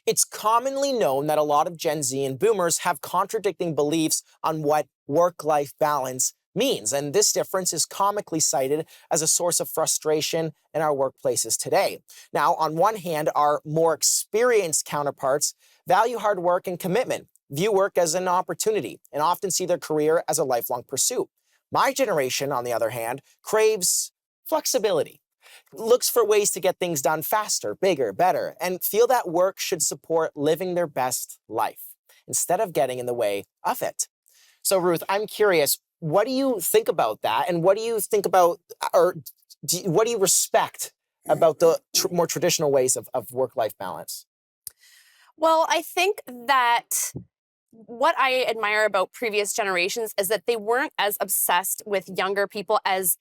It's commonly known that a lot of Gen Z and boomers have contradicting beliefs on what work-life balance means. And this difference is comically cited as a source of frustration in our workplaces today. Now, on one hand, our more experienced counterparts value hard work and commitment, view work as an opportunity, and often see their career as a lifelong pursuit. My generation, on the other hand, craves flexibility, looks for ways to get things done faster, bigger, better, and feel that work should support living their best life instead of getting in the way of it. So Ruth, I'm curious, what do you think about that? And what do you think about, or what do you respect about the more traditional ways of work-life balance? Well, I think that what I admire about previous generations is that they weren't as obsessed with younger people as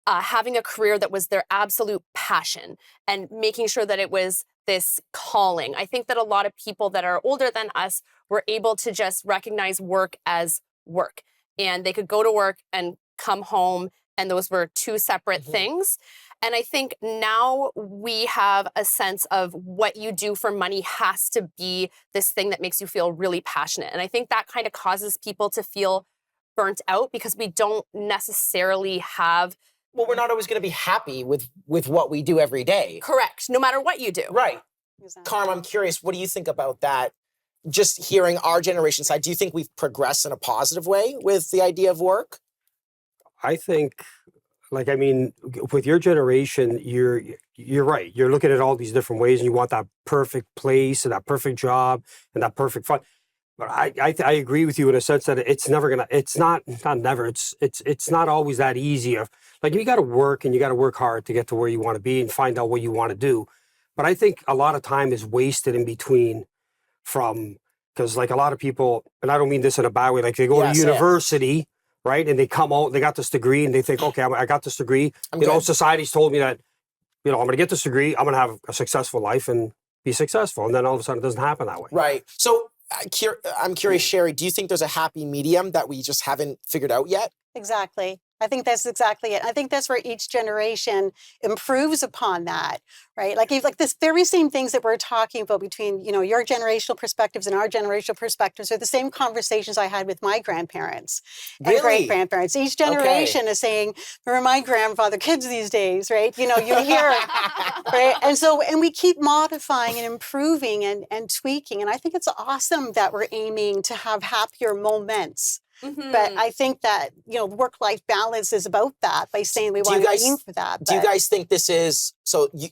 having a career that was their absolute passion and making sure that it was this calling. I think that a lot of people that are older than us were able to just recognize work as work. And they could go to work and come home, and those were two separate things. And I think now we have a sense of what you do for money has to be this thing that makes you feel really passionate. And I think that kind of causes people to feel burnt out because we don't necessarily have... Well, we're not always going to be happy with what we do every day. Correct, no matter what you do. Right. Exactly. Carm, I'm curious, what do you think about that? Just hearing our generation side, do you think we've progressed in a positive way with the idea of work? I think, like, I mean, with your generation, you're right. You're looking at all these different ways, and you want that perfect place and that perfect job and that perfect fun. But I agree with you in a sense that it's never gonna. It's not never. It's not always that easy. Like, you got to work, and you got to work hard to get to where you want to be and find out what you want to do. But I think a lot of time is wasted in between. Because like a lot of people, and I don't mean this in a bad way, like they go to university, right? And they come out, they got this degree, and they think, okay, I got this degree. Society's told me that, I'm going to get this degree, I'm going to have a successful life and be successful. And then all of a sudden it doesn't happen that way. Right. So I'm curious, Sherry, do you think there's a happy medium that we just haven't figured out yet? Exactly. I think that's exactly it. I think that's where each generation improves upon that, right? Like this very same things that we're talking about between, your generational perspectives and our generational perspectives are the same conversations I had with my grandparents and great-grandparents. Each generation is saying, remember my grandfather, kids these days, right? You hear it, right? And we keep modifying and improving and tweaking. And I think it's awesome that we're aiming to have happier moments. But I think that, work-life balance is about that by saying we want to aim for that. Do you guys think this is,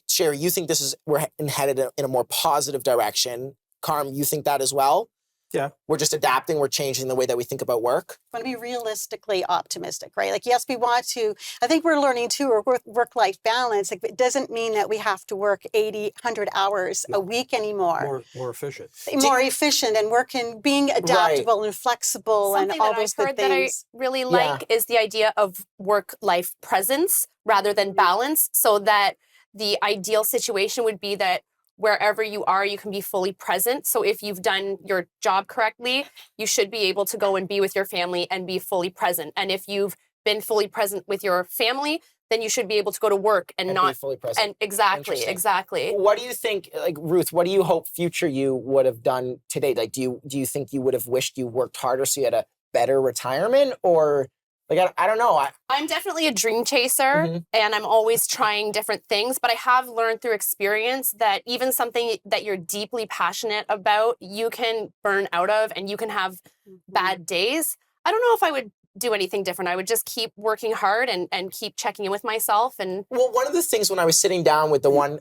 Sherry, you think we're headed in a more positive direction? Carm, you think that as well? Yeah. We're just adapting, we're changing the way that we think about work? We want to be realistically optimistic, right? Like, yes, we want to, I think we're learning too, work-life balance. Like, it doesn't mean that we have to work 80, 100 hours a week anymore. More efficient. More efficient and being adaptable and flexible and all those good things. That I really like is the idea of work-life presence rather than balance, so that the ideal situation would be that wherever you are, you can be fully present. So if you've done your job correctly, you should be able to go and be with your family and be fully present. And if you've been fully present with your family, then you should be able to go to work and not be fully present. And exactly. What do you think, like, Ruth, what do you hope future you would have done today? Like, do you think you would have wished you worked harder so you had a better retirement? Or like, I don't know. I'm definitely a dream chaser, and I'm always trying different things, but I have learned through experience that even something that you're deeply passionate about, you can burn out of and you can have bad days. I don't know if I would do anything different. I would just keep working hard and keep checking in with myself. And well, one of the things when I was sitting down with the one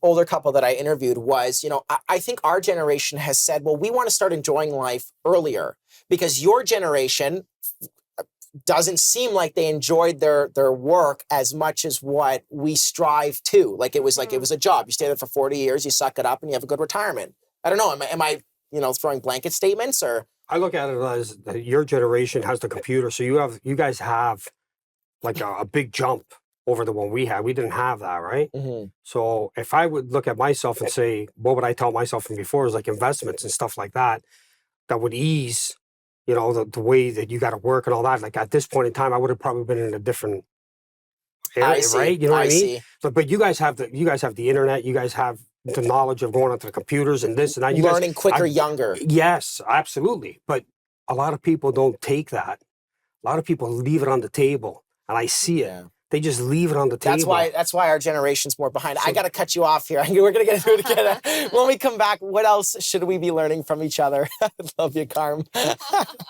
older couple that I interviewed was, I think our generation has said, well, we want to start enjoying life earlier because your generation doesn't seem like they enjoyed their work as much as what we strive to. Like, it was a job. You stay there for 40 years, you suck it up, and you have a good retirement. I don't know. Am I throwing blanket statements? Or I look at it as your generation has the computer, so you guys have like a big jump over the one we had. We didn't have that, right? So if I would look at myself and say, what would I tell myself from before is like investments and stuff like that would ease the way that you got to work and all that. Like, at this point in time, I would have probably been in a different area, right? You know what I mean? But you guys have the internet. You guys have the knowledge of going onto the computers and this and that. Learning quicker, younger. Yes, absolutely. But a lot of people don't take that. A lot of people leave it on the table, and I see it. Yeah. They just leave it on the table. That's why our generation's more behind. I got to cut you off here. We're going to get into it again. When we come back, what else should we be learning from each other? I love you, Carm.